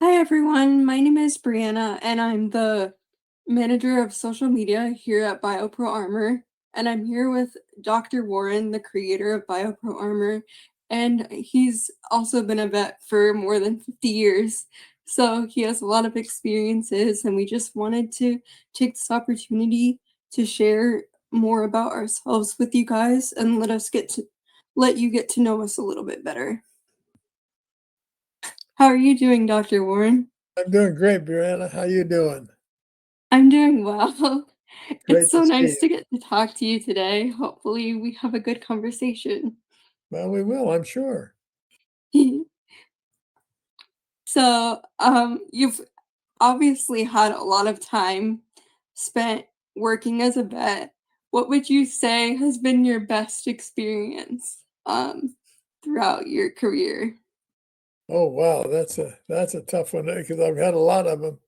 Hi everyone, my name is Bryanna and I'm the manager of social media here at BioPro Armour. And I'm here with Dr. Warren, the creator of BioPro Armour, and he's also been a vet for more than 50 years. So he has a lot of experiences, and we just wanted to take this opportunity to share more about ourselves with you guys and let you get to know us a little bit better. How are you doing, Dr. Warren? I'm doing great, Bryanna. How you doing? I'm doing well. It's Great so to see nice you. to get to talk to you today. Hopefully, we have a good conversation. Well, we will, I'm sure. So, you've obviously had a lot of time spent working as a vet. What would you say has been your best experience throughout your career? Oh, wow, that's a tough one because I've had a lot of them.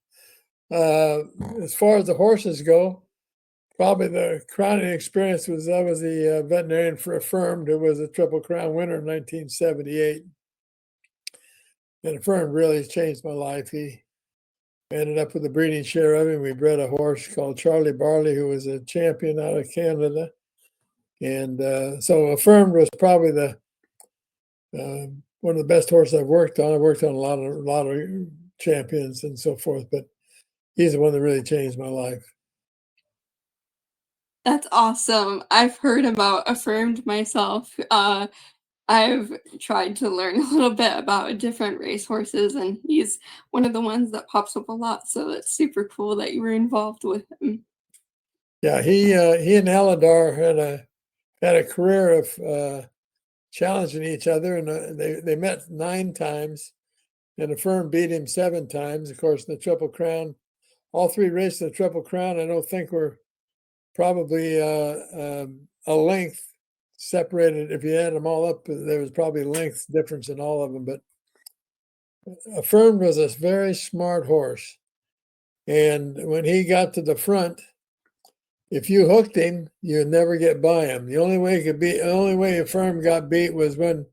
As far as the horses go, probably the crowning experience was I was the veterinarian for Affirmed, who was a Triple Crown winner in 1978. And Affirmed really changed my life. He ended up with a breeding share of him. We bred a horse called Charlie Barley, who was a champion out of Canada. And so Affirmed was probably the one of the best horses I've worked on. I've worked on a lot of champions and so forth, but he's the one that really changed my life. That's awesome. I've heard about Affirmed myself. I've tried to learn a little bit about different racehorses, and he's one of the ones that pops up a lot. So it's super cool that you were involved with him. Yeah, he and Aladar had a career of challenging each other, and they met 9 times, and Affirm beat him 7 times. Of course, in the Triple Crown, all three races in the Triple Crown, I don't think were probably a length separated. If you add them all up, there was probably length difference in all of them. But Affirmed was a very smart horse, and when he got to the front, if you hooked him, you'd never get by him. The only way Affirmed got beat was when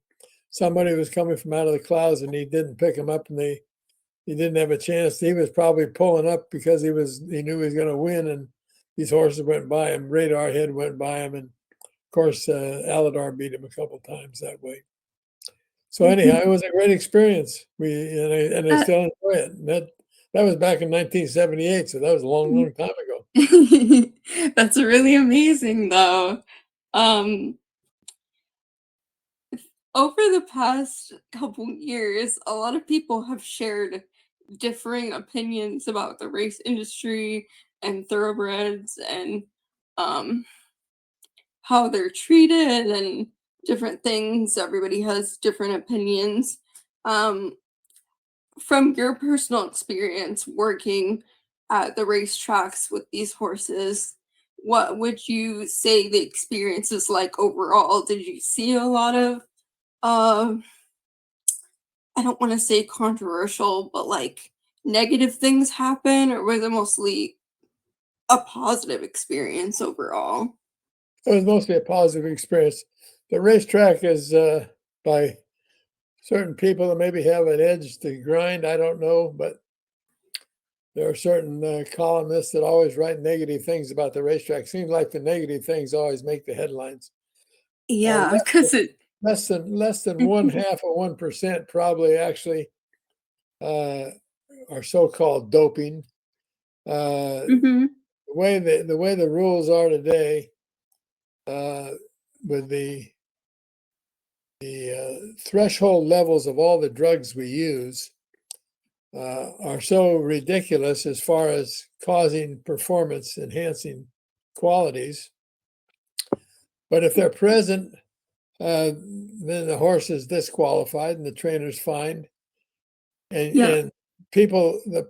somebody was coming from out of the clouds and he didn't pick him up, and he didn't have a chance. He was probably pulling up because he knew he was going to win, and these horses went by him. Radar Head went by him, and of course, Aladar beat him a couple times that way. So anyhow, it was a great experience. I That- still enjoy it. That was back in 1978, so that was a long, long time ago. That's really amazing, though. Um, Over the past couple years, a lot of people have shared differing opinions about the race industry and thoroughbreds and um, how they're treated and different things. Everybody has different opinions. Um, from your personal experience working at the racetracks with these horses, what would you say the experience is like overall? Did you see a lot of, uh, I don't want to say controversial, but like negative things happen, or was it mostly a positive experience overall? It was mostly a positive experience. The racetrack is by certain people that maybe have an edge to grind. I don't know, but there are certain columnists that always write negative things about the racetrack. Seems like the negative things always make the headlines. Yeah, Less because it. less than one half of 1% probably actually uh, are so-called doping. Mhm. The way the rules are today, uh, with the threshold levels of all the drugs we use, are so ridiculous as far as causing performance enhancing qualities. But if they're present, then the horse is disqualified and the trainer's fined. Yeah. And people, the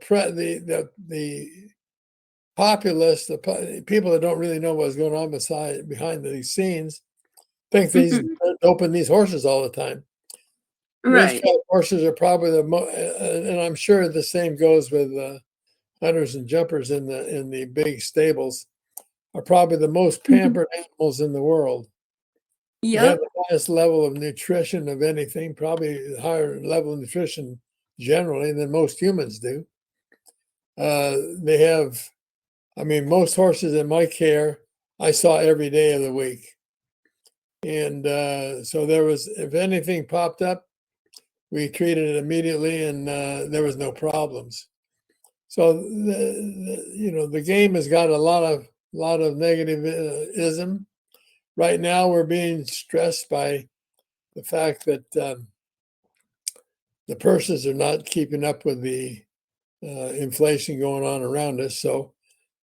populace, people that don't really know what's going on behind these scenes, think these Mhm. doping these horses all the time. Right. Racetrack horses are probably and I'm sure the same goes with hunters and jumpers in the big stables, are probably the most Mhm. pampered animals in the world. They have Yep. the highest level of nutrition of anything, probably the higher level of nutrition generally than most humans do. They have, I mean, most horses in my care, I saw every day of the week. And so there was, if anything popped up, we treated it immediately, and there was no problems. So the game has got a lot of negativism. Right now, we're being stressed by the fact that the purses are not keeping up with the inflation going on around us. So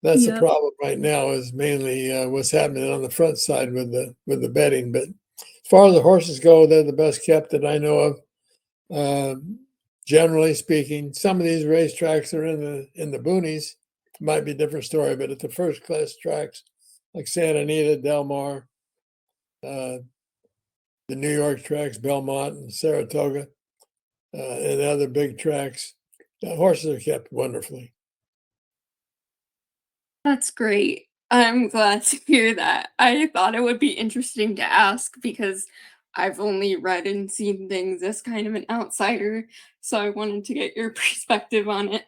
that's the Yep. problem right now, is mainly what's happening on the front side with the bedding. But as far as the horses go, they're the best kept that I know of. Generally speaking, some of these racetracks are in the boonies. Might be a different story, but at the first class tracks like Santa Anita, Del Mar, the New York tracks, Belmont and Saratoga, and other big tracks, the horses are kept wonderfully. That's great. I'm glad to hear that. I thought it would be interesting to ask because I've only read and seen things as kind of an outsider, so I wanted to get your perspective on it.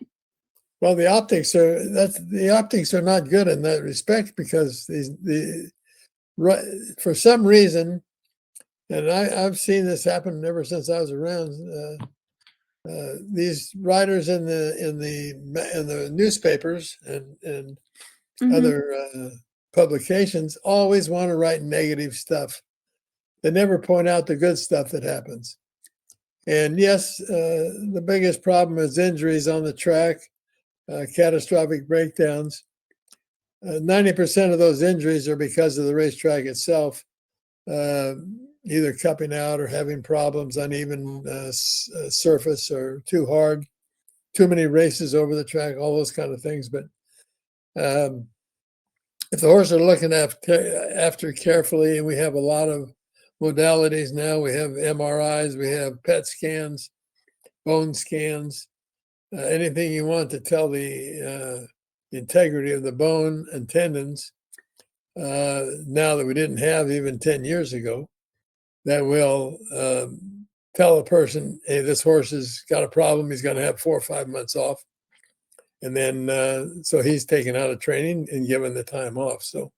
Well, the optics are not good in that respect, because for some reason, and I've seen this happen ever since I was around. These writers in the newspapers and Mhm. other publications always want to write negative stuff. They never point out the good stuff that happens. And yes, the biggest problem is injuries on the track, catastrophic breakdowns. 90% of those injuries are because of the racetrack itself, uh, either cupping out or having problems, uneven surface, or too hard, too many races over the track, all those kind of things. But um, if the horse are looking after carefully, and we have a lot of modalities now, we have MRIs, we have PET scans, bone scans, anything you want to tell the integrity of the bone and tendons, now that we didn't have even 10 years ago, that will tell a person, hey, this horse has got a problem, he's going to have 4 or 5 months off. And then, so he's taken out of training and given the time off. So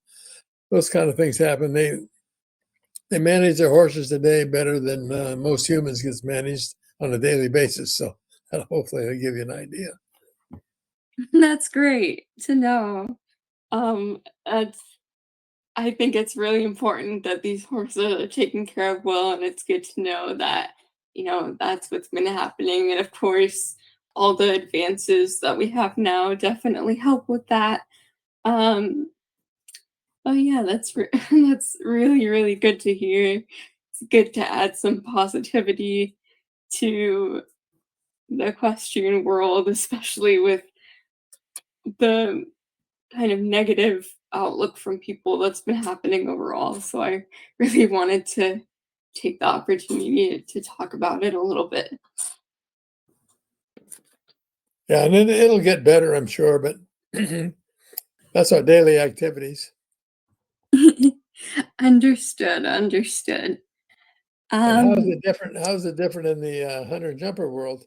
those kind of things happen. They manage their horses today better than most humans gets managed on a daily basis. So hopefully that'll give you an idea. That's great to know. That's I think it's really important that these horses are taken care of well, and it's good to know that, that's what's been happening. And of course, all the advances that we have now definitely help with that. Um, oh yeah, that's really, really good to hear. It's good to add some positivity to the equestrian world, especially with the kind of negative outlook from people that's been happening overall. So I really wanted to take the opportunity to talk about it a little bit. Yeah, and then it'll get better, I'm sure, but that's our daily activities. Understood, understood. And Um, how's it different in the hunter jumper world?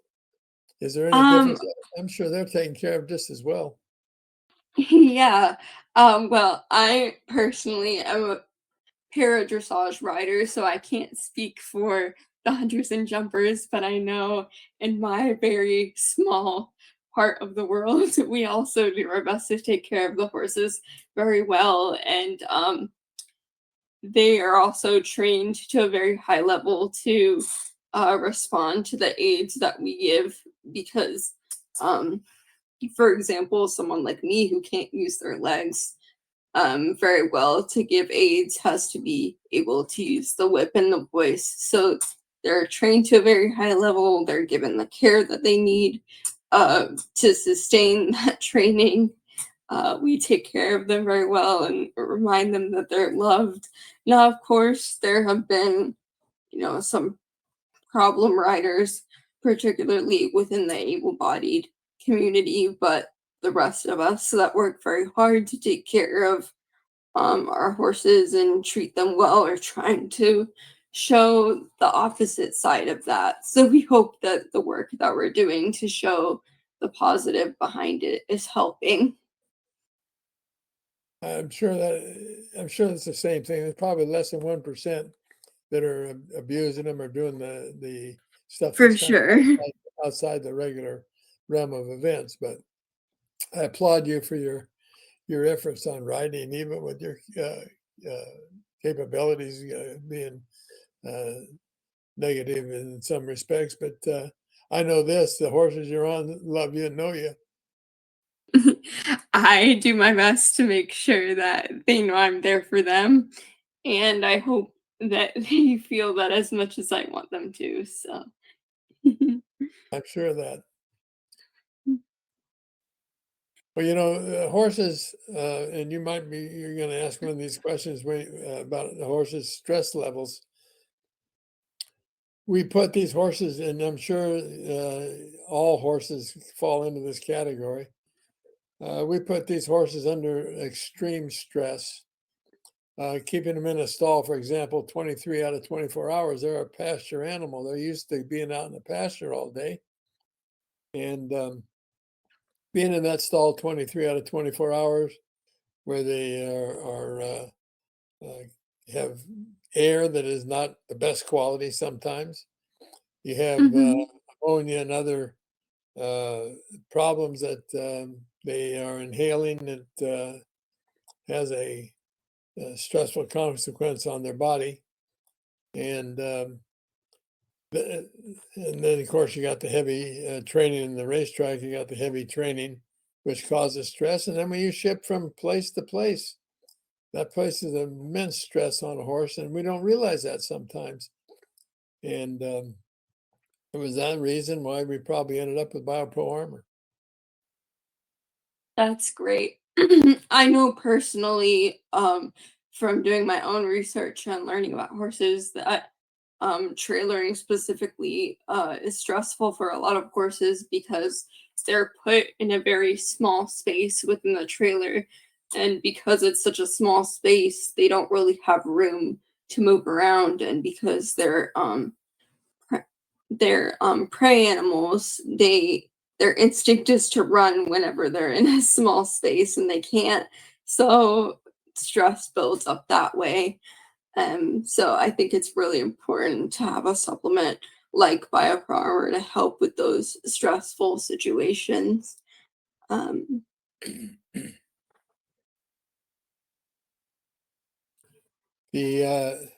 Is there any um, difference? I'm sure they're taken care of just as well. yeah. Well, I personally am a para dressage rider, so I can't speak for the hunters and jumpers, but I know in my very small part of the world, we also do our best to take care of the horses very well. And they are also trained to a very high level to respond to the aids that we give because, um, for example, someone like me who can't use their legs very well to give aids has to be able to use the whip and the voice. So they're trained to a very high level. They're given the care that they need to sustain that training. We take care of them very well and remind them that they're loved. Now, of course, there have been, some problem riders, particularly within the able-bodied community, but the rest of us that work very hard to take care of our horses and treat them well are trying to show the opposite side of that. So we hope that the work that we're doing to show the positive behind it is helping. I'm sure it's the same thing. There's probably less than 1% that are abusing them or doing the stuff For that's kind of sure. outside the regular realm of events. But I applaud you for your efforts on writing, even with your capabilities being uh, negative in some respects. But I know this: the horses you're on love you and know you. I do my best to make sure that they know I'm there for them, and I hope that they feel that as much as I want them to, so I'm sure of that. Well, horses, and you're going to ask one of these questions about the horses' stress levels. We put these horses, and I'm sure all horses fall into this category. We put these horses under extreme stress. Keeping them in a stall, for example, 23 out of 24 hours, they're a pasture animal. They're used to being out in the pasture all day. And being in that stall 23 out of 24 hours, where they have air that is not the best quality sometimes. You have Mhm. ammonia and other problems that they are inhaling that has a stressful consequence on their body. And and then, of course, you got the heavy training in the racetrack. You got the heavy training, which causes stress. And then when you ship from place to place, that places immense stress on a horse, and we don't realize that sometimes. And it was that reason why we probably ended up with BioPro Armour. That's great. I know personally, from doing my own research and learning about horses that trailering specifically is stressful for a lot of horses because they're put in a very small space within the trailer. And because it's such a small space, they don't really have room to move around. And because pre- they're prey animals, their instinct is to run whenever they're in a small space and they can't. So stress builds up that way. So I think it's really important to have a supplement like BioPro Armor to help with those stressful situations. Um, The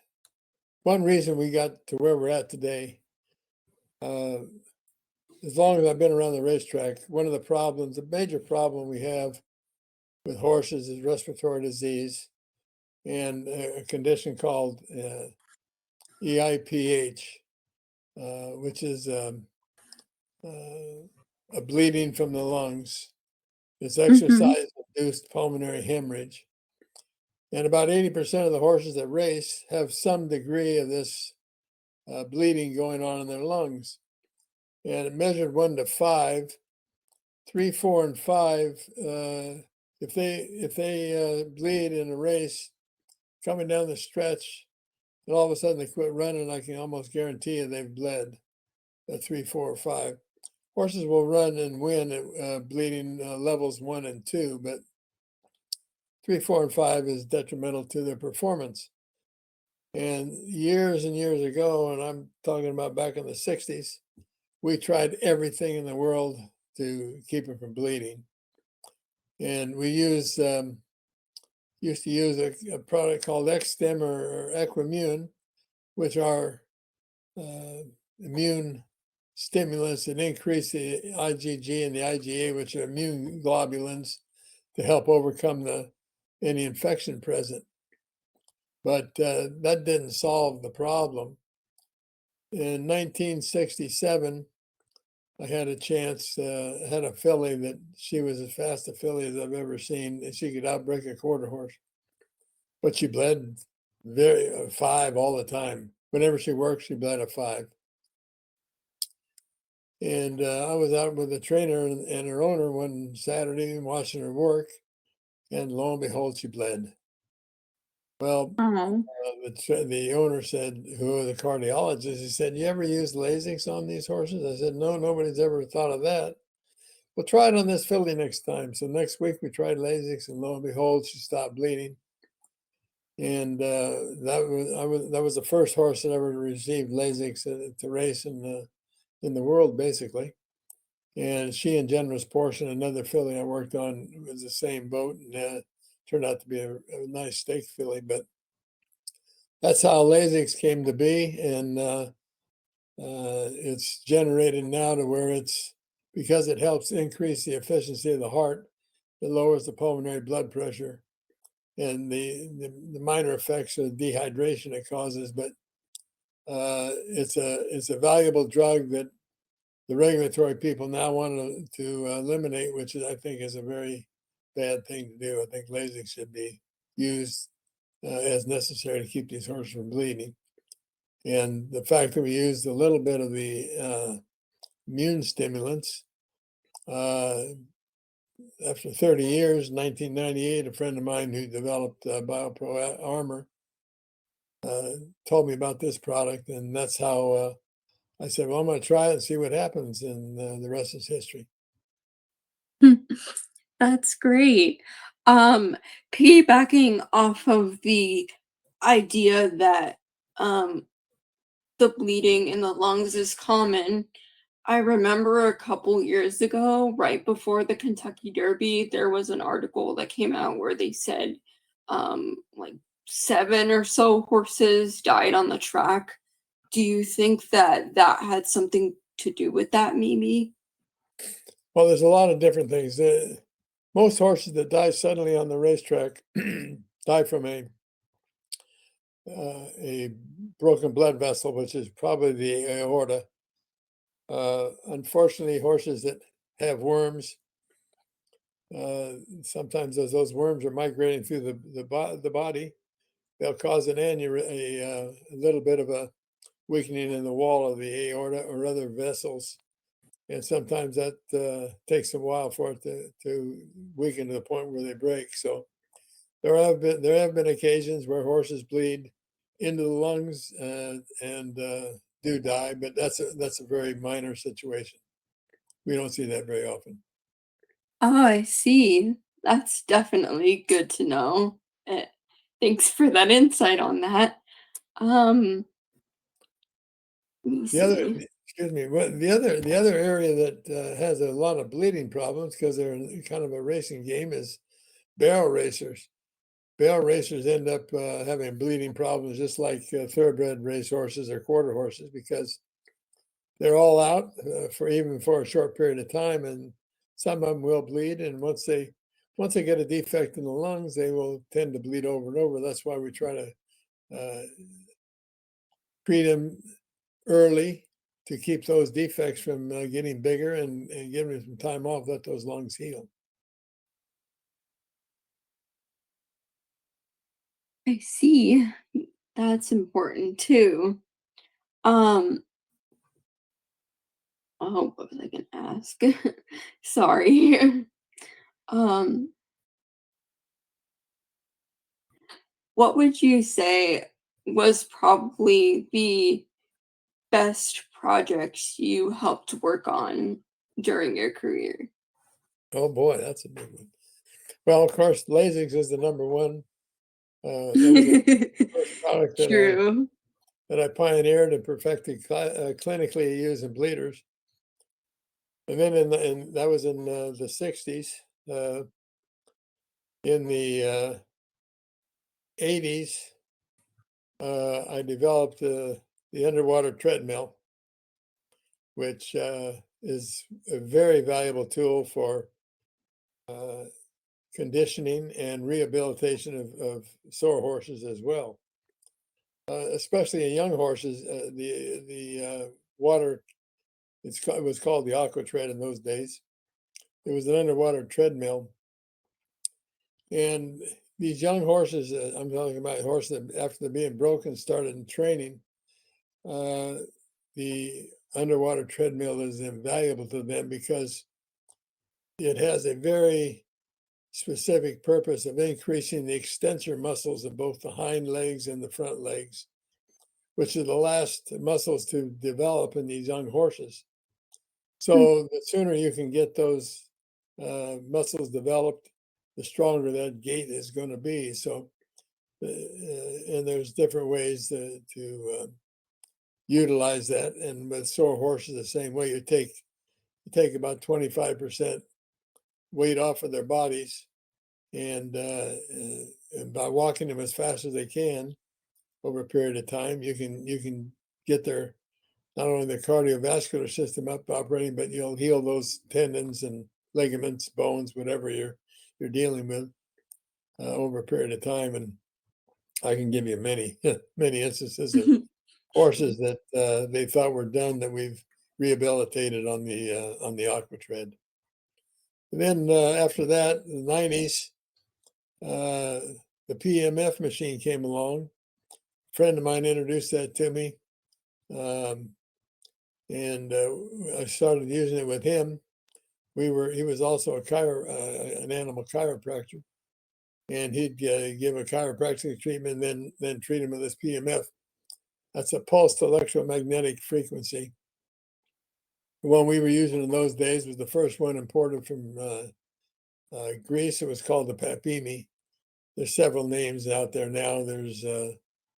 one reason we got to where we're at today, uh, as long as I've been around the racetrack, one of the problems, a major problem we have with horses is respiratory disease and a condition called EIPH, which is a bleeding from the lungs. It's mhm, exercise-induced pulmonary hemorrhage. And about 80% of the horses that race have some degree of this bleeding going on in their lungs. And it measured 1 to 5, 3, 4, and 5. If they bleed in a race coming down the stretch, and all of a sudden they quit running, I can almost guarantee you they've bled at 3, 4, or 5. Horses will run and win at bleeding levels 1 and 2, but 3, 4, and 5 is detrimental to their performance. And years ago, and I'm talking about back in the 60s, we tried everything in the world to keep it from bleeding. And we used to use a product called Xstim or Equimune, which are uh, immune stimulants that increase the IgG and the IgA, which are immune globulins, to help overcome any infection present. But that didn't solve the problem. In 1967, I had a chance, had a filly that she was as fast a filly as I've ever seen, and she could outbreak a quarter horse. But she bled very 5 all the time. Whenever she worked, she bled a 5. And I was out with a trainer and her owner one Saturday watching her work, and lo and behold, she bled. Well, Oh. the owner said, who the cardiologist, he said, "You ever use Lasix on these horses?" I said, "No, nobody's ever thought of that." "Well, try it on this filly next time." So next week we tried Lasix, and lo and behold, she stopped bleeding. And that was the first horse that ever received Lasix to race in the world, basically. And she and Generous Portion, another filly I worked on, was the same boat, and turned out to be a nice stake filly. But that's how Lasix came to be, and it's generated now to where it's because it helps increase the efficiency of the heart. It lowers the pulmonary blood pressure and the minor effects of dehydration it causes. But it's a valuable drug that the regulatory people now want to eliminate, which I think is a very bad thing to do. I think Lasix should be used as necessary to keep these horses from bleeding. And the fact that we used a little bit of the immune stimulants, uh, after 30 years, 1998, a friend of mine who developed BioPro Armour uh, told me about this product, and that's how I said, "Well, I'm going to try it and see what happens," and the rest is history. That's great. Um, Piggybacking off of the idea that um, the bleeding in the lungs is common, I remember a couple years ago, right before the Kentucky Derby, there was an article that came out where they said like seven or so horses died on the track. Do you think that that had something to do with that, maybe? Well, there's a lot of different things. Most horses that die suddenly on the racetrack die from a broken blood vessel, which is probably the aorta. Unfortunately, horses that have worms, sometimes as those worms are migrating through the body, they'll cause a little bit of a weakening in the wall of the aorta or other vessels. And sometimes that takes a while for it to weaken to the point where they break. So there have been occasions where horses bleed into the lungs and do die, but that's a very minor situation. We don't see that very often. Oh, I see. That's definitely good to know. Eh, Thanks for that insight on that. Um, let me The other, see. excuse me, the other area that has a lot of bleeding problems because they're kind of a racing game is barrel racers. Barrel racers end up having bleeding problems just like thoroughbred race horses or quarter horses because they're all out for a short period of time, and some of them will bleed. And once they get a defect in the lungs, they will tend to bleed over and over. That's why we try to uh, treat them early to keep those defects from getting bigger and give them some time off, let those lungs heal. I see. That's important too. Um, oh, what was I gonna ask? Sorry. Um, what would you say was probably the best projects you helped work on during your career? Oh boy, that's a big one. Well, of course, Lasix is the number one. That was the first product True. that I pioneered and perfected clinically used in bleeders. And then that was in the 60s. In the 80s, I developed the underwater treadmill, which is a very valuable tool for uh, conditioning and rehabilitation of sore horses as well. Especially in young horses, the water it was called the aqua tread in those days. It was an underwater treadmill, and these young horses, I'm talking about horses that after they're being broken started in training, uh, the underwater treadmill is invaluable to them because it has a very specific purpose of increasing the extensor muscles of both the hind legs and the front legs, which are the last muscles to develop in these young horses. So the sooner you can get those muscles developed, the stronger that gait is going to be. So, and there's different ways to utilize that. And with sore horses, the same way. You take about 25% weight off of their bodies, and by walking them as fast as they can over a period of time, you can get their not only the cardiovascular system up operating, but you'll heal those tendons and ligaments, bones, whatever you're dealing with over a period of time. And I can give you many many instances of horses that they thought were done that we've rehabilitated on the aqua tread. And then after that, in the 90s, the PMF machine came along. A friend of mine introduced that to me. And I started using it with him. He was also an animal chiropractor, and he'd give a chiropractic treatment, then treat him with this PMF. That's a pulsed electromagnetic frequency. The one we were using in those days was the first one imported from Greece. It was called the Papimi. There's several names out there now. There's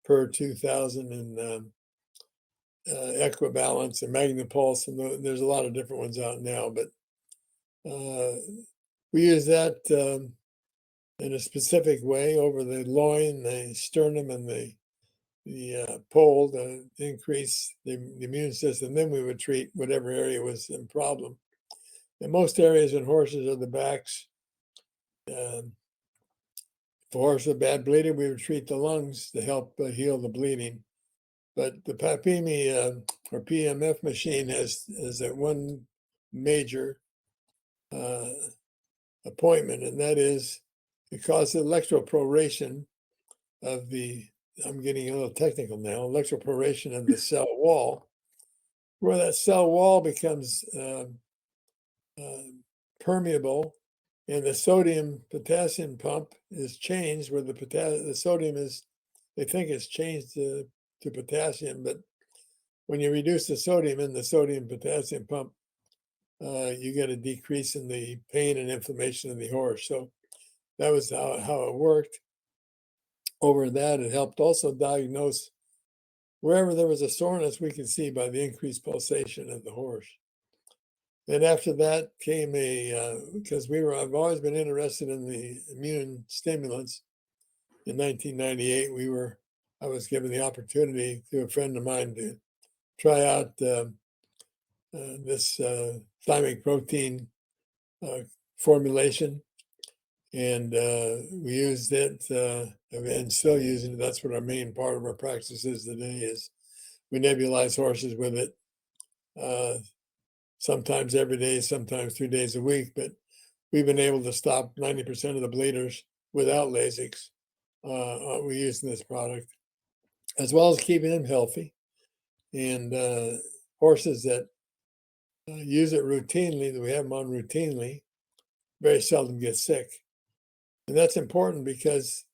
Per 2000 and Equibalance and Magnapulse, and there's a lot of different ones out now. But we use that in a specific way over the loin, the sternum, and the pole to increase the immune system. Then we would treat whatever area was in problem. And most areas in horses are the backs. If a horse is a bad bleeder, we would treat the lungs to help heal the bleeding. But the Papimi or PMF machine has that one major appointment, and that is it causes electroporation of I'm getting a little technical now, electroporation of the cell wall, where that cell wall becomes permeable, and the sodium-potassium pump is changed, where the sodium is, they think it's changed to potassium, but when you reduce the sodium in the sodium-potassium pump, you get a decrease in the pain and inflammation of the horse. So that was how it worked. Over that, it helped also diagnose wherever there was a soreness, we could see by the increased pulsation of the horse. And after that came because I've always been interested in the immune stimulants. In 1998, I was given the opportunity through a friend of mine to try out this thymic protein formulation, and we used it and still using it. That's what our main part of our practice is today. Is we nebulize horses with it, sometimes every day, sometimes 3 days a week. But we've been able to stop 90% of the bleeders without Lasix. We're using this product, as well as keeping them healthy. And horses that use it routinely, that we have them on routinely, very seldom get sick. And that's important because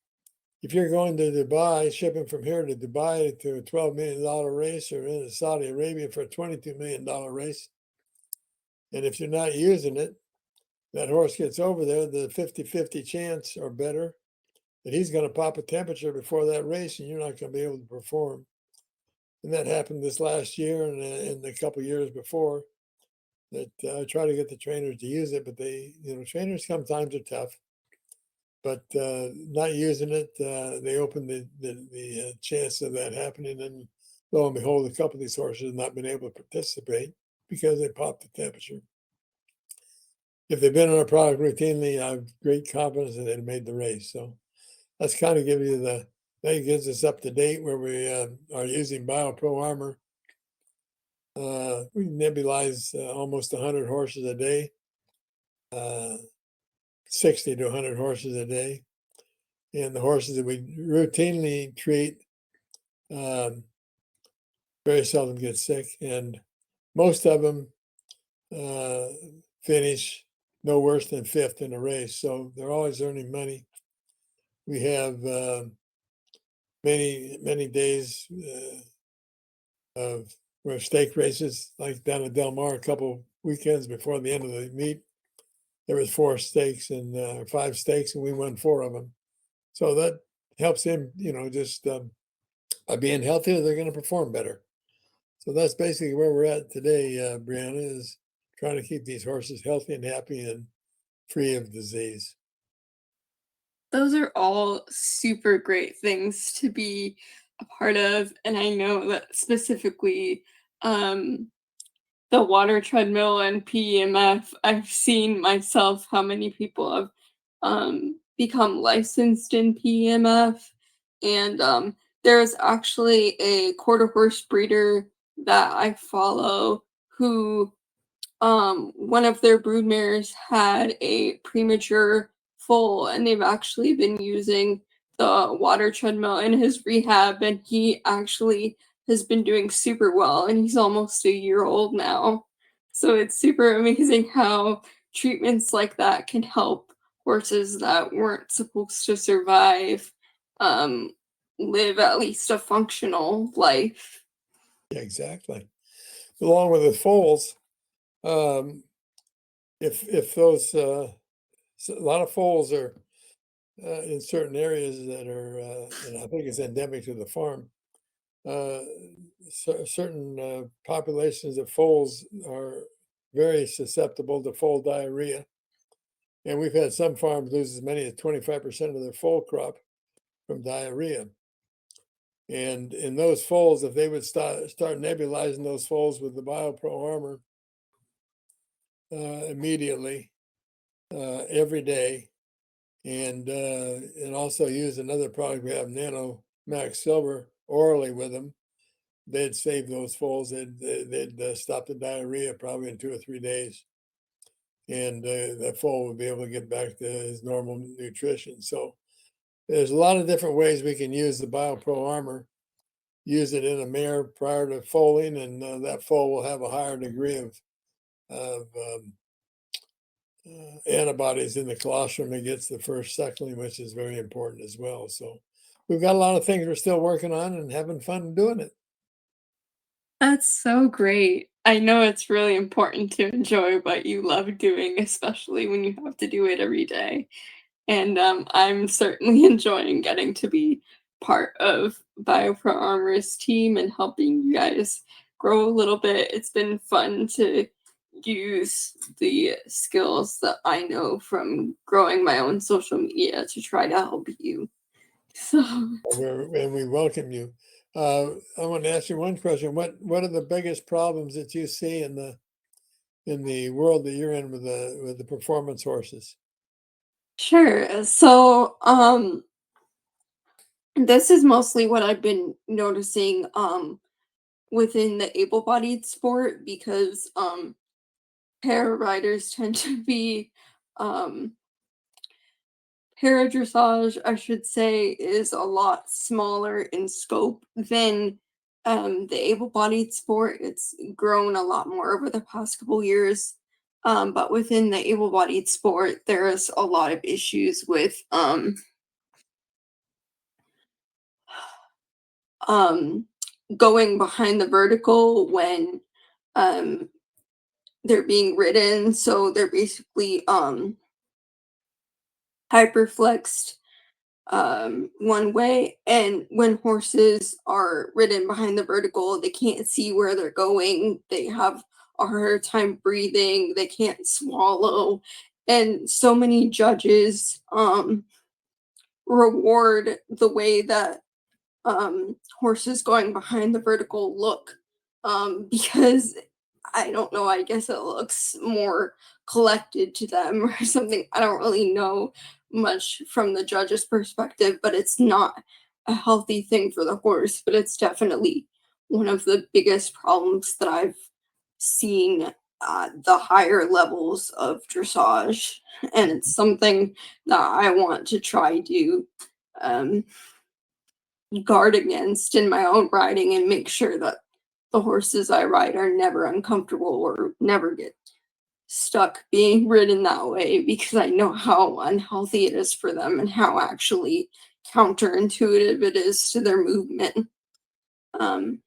if you're going to Dubai, shipping from here to Dubai to a $12 million race, or into Saudi Arabia for a $22 million race, and if you're not using it, that horse gets over there, the 50-50 chance or better that he's going to pop a temperature before that race, and you're not going to be able to perform. And that happened this last year and a couple of years before. That I try to get the trainers to use it, but trainers sometimes are tough. But not using it, they open the chance of that happening, and lo and behold, a couple of these horses have not been able to participate because they popped the temperature. If they've been on a product routinely, I have great confidence that they'd made the race. So that's kind of give you that gets us up to date where we are using BioPro Armour. We nebulize almost 100 horses a day, 60 to 100 horses a day. And the horses that we routinely treat very seldom get sick. And most of them finish no worse than fifth in a race. So they're always earning money. We have many days of where stake races, like down at Del Mar, a couple weekends before the end of the meet. There was four stakes and five stakes, and we won four of them. So that helps him, just by being healthier, they're going to perform better. So that's basically where we're at today, Bryanna, is trying to keep these horses healthy and happy and free of disease. Those are all super great things to be a part of, and I know that specifically, um, the water treadmill and PEMF, I've seen myself how many people have, become licensed in PEMF, and, there's actually a quarter horse breeder that I follow who one of their broodmares had a premature foal, and they've actually been using the water treadmill in his rehab, and he actually has been doing super well, and he's almost a year old now. So it's super amazing how treatments like that can help horses that weren't supposed to survive um, live at least a functional life. Yeah, exactly. Along with the foals, um, if those a lot of foals are in certain areas that are, and I think it's endemic to the farm. Uh, Certain populations of foals are very susceptible to foal diarrhea, and we've had some farms lose as many as 25% of their foal crop from diarrhea. And in those foals, if they would start nebulizing those foals with the BioPro Armour immediately, every day, and also use another product we have, Nano Max Silver, orally with them, they'd save those foals. They'd stop the diarrhea probably in 2 or 3 days, and that foal would be able to get back to his normal nutrition. So there's a lot of different ways we can use the BioPro Armor. Use it in a mare prior to foaling, and that foal will have a higher degree of antibodies in the colostrum against the first suckling, which is very important as well. So we've got a lot of things we're still working on and having fun doing it. That's so great. I know it's really important to enjoy what you love doing, especially when you have to do it every day. And I'm certainly enjoying getting to be part of BioPro Armor's team and helping you guys grow a little bit. It's been fun to use the skills that I know from growing my own social media to try to help you. So And we welcome you. I want to ask you one question. What are the biggest problems that you see in the world that you're in with the performance horses? sure. So this is mostly what I've been noticing within the able-bodied sport because para riders tend to be um para dressage, I should say, is a lot smaller in scope than the able-bodied sport. It's grown a lot more over the past couple years. But within the able-bodied sport, there's a lot of issues with um, going behind the vertical when um, they're being ridden. So they're basically hyperflexed one way, and when horses are ridden behind the vertical, they can't see where they're going, they have a harder time breathing, they can't swallow, and so many judges reward the way that horses going behind the vertical look because I don't know, I guess it looks more collected to them or something. I don't really know much from the judge's perspective, but it's not a healthy thing for the horse, but it's definitely one of the biggest problems that I've seen at the higher levels of dressage, and it's something that I want to try to um, guard against in my own riding and make sure that the horses I ride are never uncomfortable or never get stuck being ridden that way because I know how unhealthy it is for them and how actually counterintuitive it is to their movement. Um,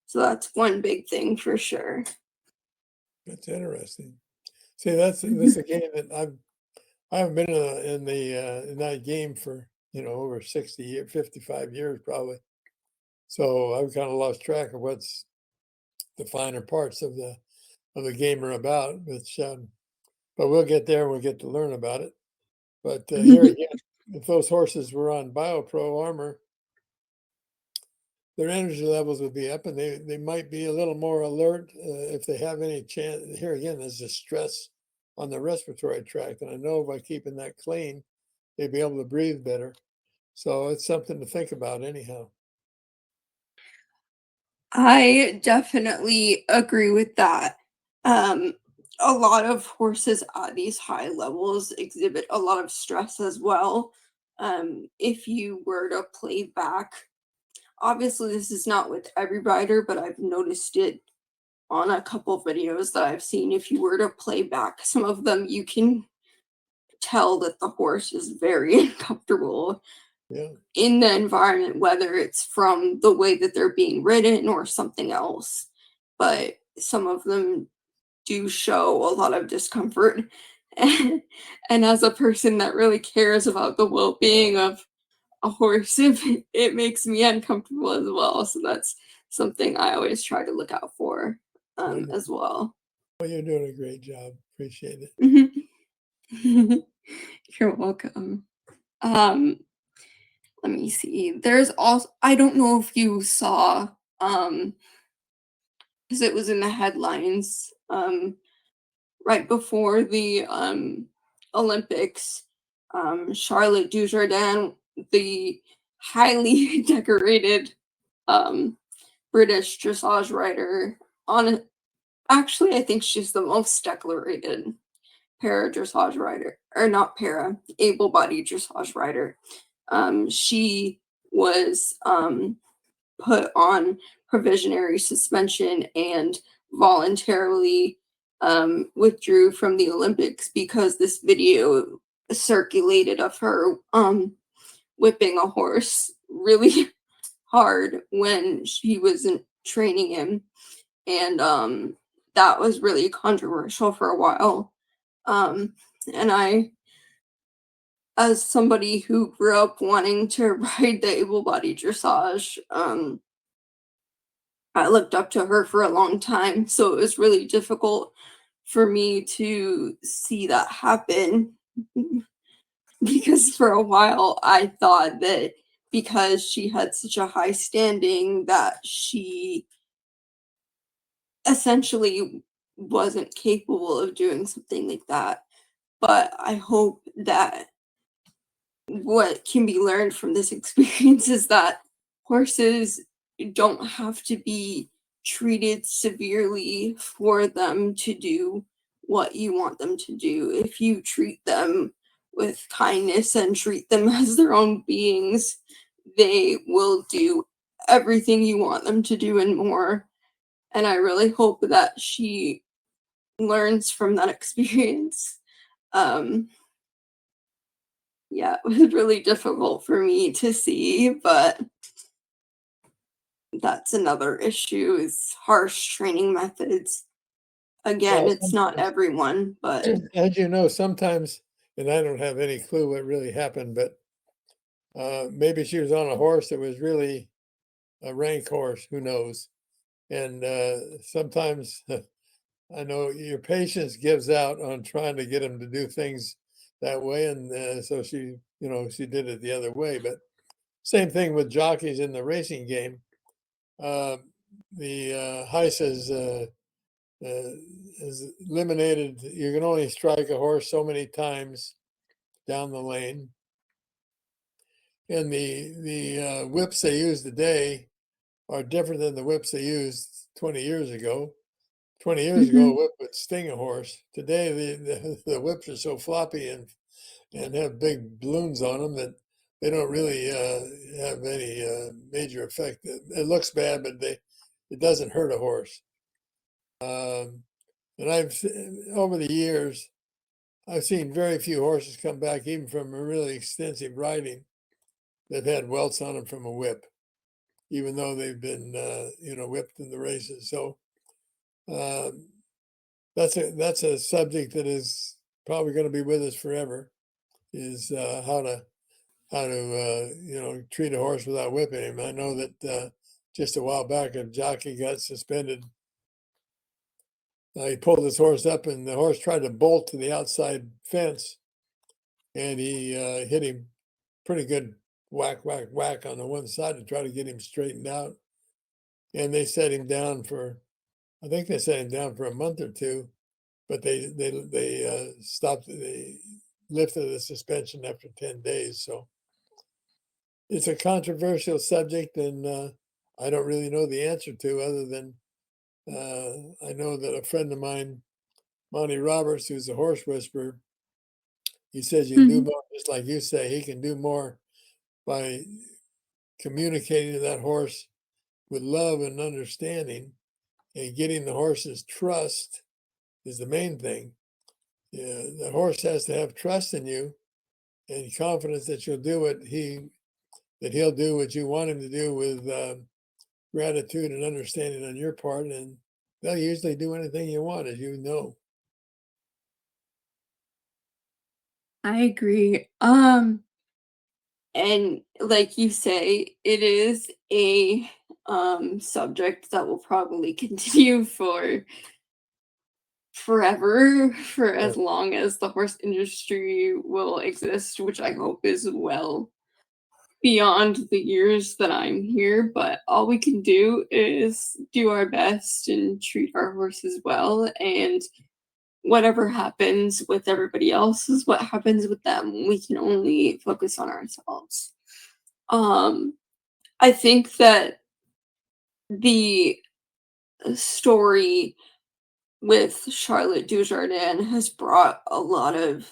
so that's one big thing for sure. That's interesting. See, that's a game that I haven't been in that game for over 60 years, 55 years probably. So I've kind of lost track of what's the finer parts of the game are about. But we'll get there and we'll get to learn about it. But here again, if those horses were on BioPro Armour, their energy levels would be up, and they might be a little more alert if they have any chance. Here again, there's a stress on the respiratory tract, and I know by keeping that clean, they'd be able to breathe better. So it's something to think about, anyhow. I definitely agree with that. Um, a lot of horses at these high levels exhibit a lot of stress as well. If you were to play back, obviously, this is not with every rider, but I've noticed it on a couple videos that I've seen. If you were to play back some of them, you can tell that the horse is very uncomfortable Yeah. in the environment, whether it's from the way that they're being ridden or something else. But some of them do show a lot of discomfort. And as a person that really cares about the well being of a horse, it makes me uncomfortable as well. So that's something I always try to look out for as Wonderful. well. Well, you're doing a great job. Appreciate it. You're welcome. Um, Let me see. There's also, I don't know if you saw, because it was in the headlines, right before the Olympics, Charlotte Dujardin, the highly decorated um British dressage rider, on actually I think she's the most decorated para dressage rider, or not para, able-bodied dressage rider. She was put on provisionary suspension and voluntarily withdrew from the Olympics because this video circulated of her whipping a horse really hard when she wasn't training him. And that was really controversial for a while. And I, as somebody who grew up wanting to ride the able-bodied dressage, I looked up to her for a long time, so it was really difficult for me to see that happen because for a while I thought that because she had such a high standing that she essentially wasn't capable of doing something like that. But I hope that what can be learned from this experience is that horses don't have to be treated severely for them to do what you want them to do. If you treat them with kindness and treat them as their own beings, they will do everything you want them to do and more. And I really hope that she learns from that experience. Um, yeah, it was really difficult for me to see, but that's another issue is harsh training methods. Again, Well, it's not sometimes, everyone, but as you know, sometimes, and I don't have any clue what really happened, but maybe she was on a horse that was really a rank horse. Who knows? And sometimes I know your patience gives out on trying to get them to do things that way, and so she did it the other way. But same thing with jockeys in the racing game. Uh, the Heis is eliminated. You can only strike a horse so many times down the lane, and the whips they use today are different than the whips they used 20 years ago. 20 years ago, a mhm. whip would sting a horse. Today, the whips are so floppy and have big balloons on them that they don't really have any major effect. It looks bad, but it doesn't hurt a horse. Um, And over the years, I've seen very few horses come back, even from a really extensive riding, that had welts on them from a whip, even though they've been, whipped in the races. So um, that's a subject that is probably going to be with us forever. Is how to treat a horse without whipping him. I know that just a while back, a jockey got suspended. He pulled his horse up, and the horse tried to bolt to the outside fence, and he hit him pretty good whack, whack, whack on the one side to try to get him straightened out. And they set him down for, I think they set him down for a month or two, but they stopped, they lifted the suspension after 10 days. So it's a controversial subject, and I don't really know the answer to, other than I know that a friend of mine, Monty Roberts, who's a horse whisperer, he says you can do Mhm. more, just like you say. He can do more by communicating to that horse with love and understanding, and getting the horse's trust is the main thing. Yeah, the horse has to have trust in you and confidence that you'll do that he'll do what you want him to do, with gratitude and understanding on your part, and they'll usually do anything you want, as you know. I agree. And like you say, it is a subject that will probably continue for forever, for Yeah. as long as the horse industry will exist, which I hope is well beyond the years that I'm here. But all we can do is do our best and treat our horses well, and whatever happens with everybody else is what happens with them. We can only focus on ourselves. Um, I think that the story with Charlotte Dujardin has brought a lot of,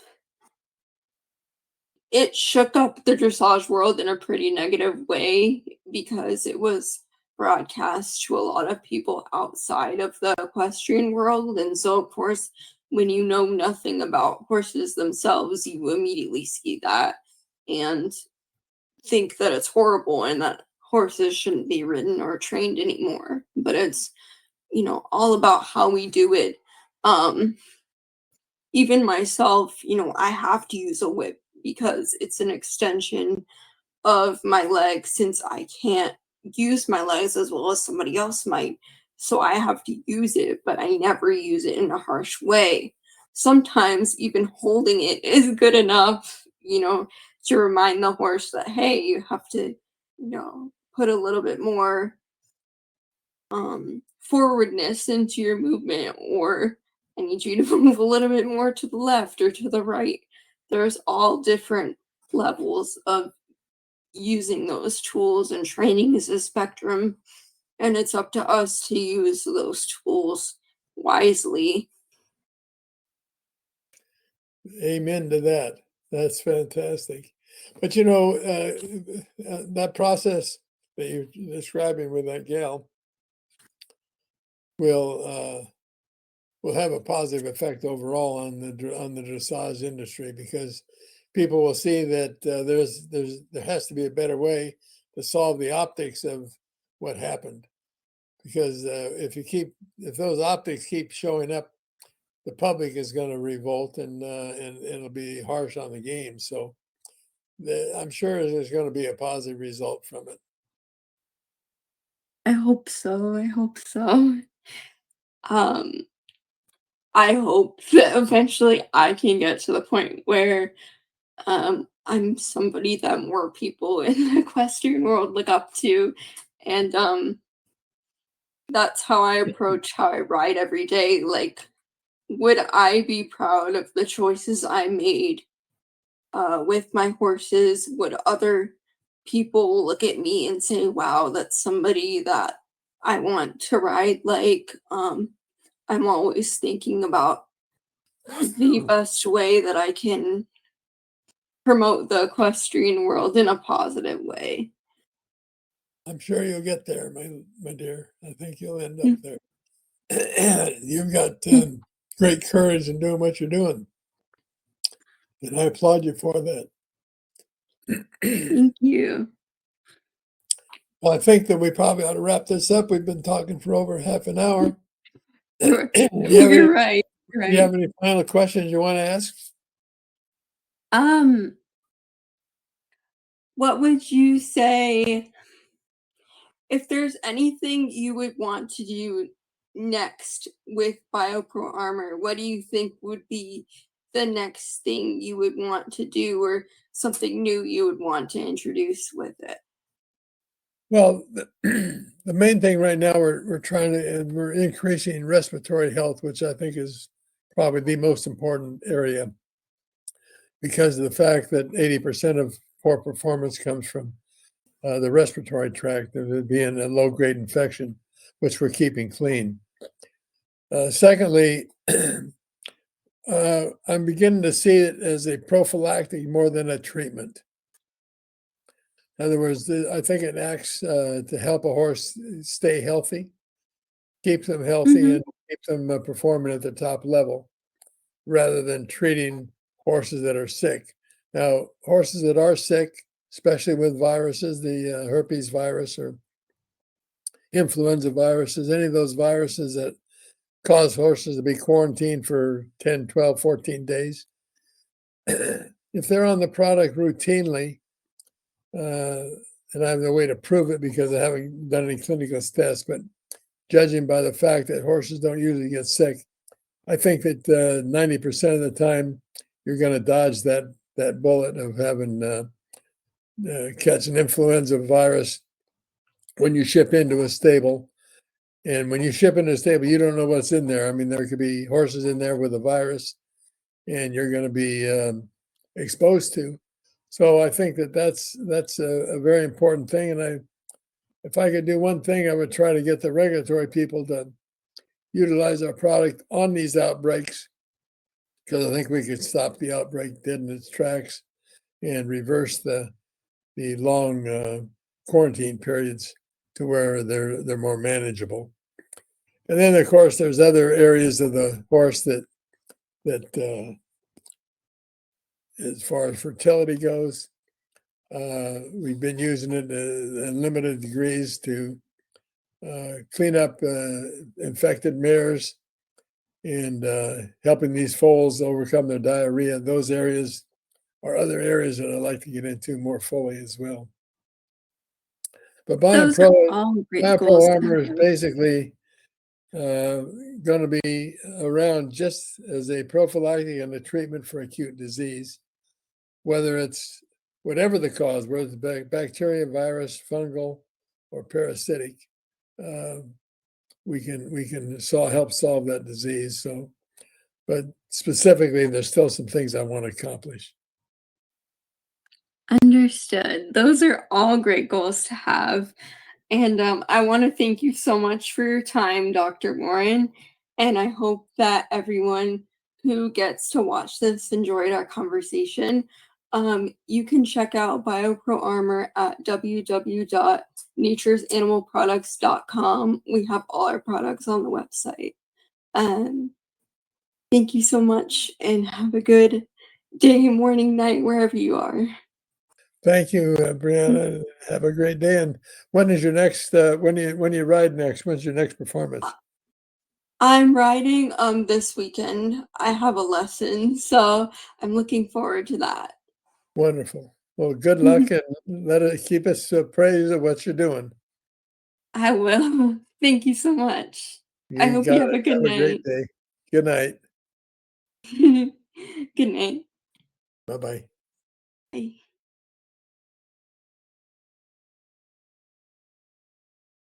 it shook up the dressage world in a pretty negative way, because it was broadcast to a lot of people outside of the equestrian world. And so, of course, when you know nothing about horses themselves, you immediately see that and think that it's horrible and that horses shouldn't be ridden or trained anymore. But it's, all about how we do it. Um, Even myself, I have to use a whip because it's an extension of my leg, since I can't use my legs as well as somebody else might. So I have to use it, but I never use it in a harsh way. Sometimes even holding it is good enough, to remind the horse that, hey, you have to, put a little bit more forwardness into your movement, or I need you to move a little bit more to the left or to the right. There's all different levels of using those tools, and training is a spectrum, and it's up to us to use those tools wisely. Amen to that. That's fantastic. But that process that you're describing with that gal will will have a positive effect overall on the dressage industry, because people will see that there has to be a better way to solve the optics of what happened. Because if those optics keep showing up, the public is going to revolt, and it'll be harsh on the game. So I'm sure there's going to be a positive result from it. I hope so. I hope so. Um, I hope that eventually I can get to the point where I'm somebody that more people in the equestrian world look up to, and that's how I approach how I ride every day. Like, would I be proud of the choices I made with my horses? Would other people look at me and say, wow, that's somebody that I want to ride like? I'm always thinking about the best way that I can promote the equestrian world in a positive way. I'm sure you'll get there, my dear. I think you'll end up Mm, there. You've got mm, great courage in doing what you're doing. And I applaud you for that. Thank you. Well, I think that we probably ought to wrap this up. We've been talking for over half an hour. You're Do you have any, right. You're do you have right. any final questions you want to ask? Um, what would you say if there's anything you would want to do next with BioPro Armor? What do you think would be the next thing you would want to do, or something new you would want to introduce with it? Well, the main thing right now we're trying to we're increasing respiratory health, which I think is probably the most important area because of the fact that 80% of poor performance comes from the respiratory tract, there being a low-grade infection, which we're keeping clean. Secondly, I'm beginning to see it as a prophylactic more than a treatment. In other words, I think it acts to help a horse stay healthy, keep them healthy, Mm-hmm. and keep them performing at the top level, rather than treating horses that are sick. Now, horses that are sick, especially with viruses, the herpes virus or influenza viruses, any of those viruses that cause horses to be quarantined for 10, 12, 14 days, if they're on the product routinely, and I have no way to prove it because I haven't done any clinical tests, but judging by the fact that horses don't usually get sick, I think that 90% of the time you're going to dodge that bullet of having catch an influenza virus when you ship into a stable. And when you ship into a stable, you don't know what's in there. I mean, there could be horses in there with a virus, and you're going to be exposed to. So I think that that's a very important thing. And if I could do one thing, I would try to get the regulatory people to utilize our product on these outbreaks, because I think we could stop the outbreak dead in its tracks and reverse the long quarantine periods to where they're more manageable. And then, of course, there's other areas of the horse that as far as fertility goes, we've been using it in limited degrees to clean up infected mares and helping these foals overcome their diarrhea. Those areas are other areas that I'd like to get into more fully as well. But Those are all great BioPro goals to Armor is have. basically going to be around just as a prophylactic and a treatment for acute disease, whether it's whatever the cause, whether it's bacteria, virus, fungal, or parasitic. We can help solve that disease. So, but specifically, there's still some things I want to accomplish. Understood. Those are all great goals to have. And I want to thank you so much for your time, Dr. Warren. And I hope that everyone who gets to watch this enjoyed our conversation. You can check out BioPro Armor at www.naturesanimalproducts.com. We have all our products on the website. Um, Thank you so much and have a good day, morning, night, wherever you are. Thank you, Bryanna. Have a great day. And when is your next? When you ride next? When's your next performance? I'm riding this weekend. I have a lesson, so I'm looking forward to that. Wonderful. Well, good luck, and let it keep us appraised of what you're doing. I will. Thank you so much. I You hope you got have it. a good Have a great night. day. Good night. Good night. Bye bye. Bye.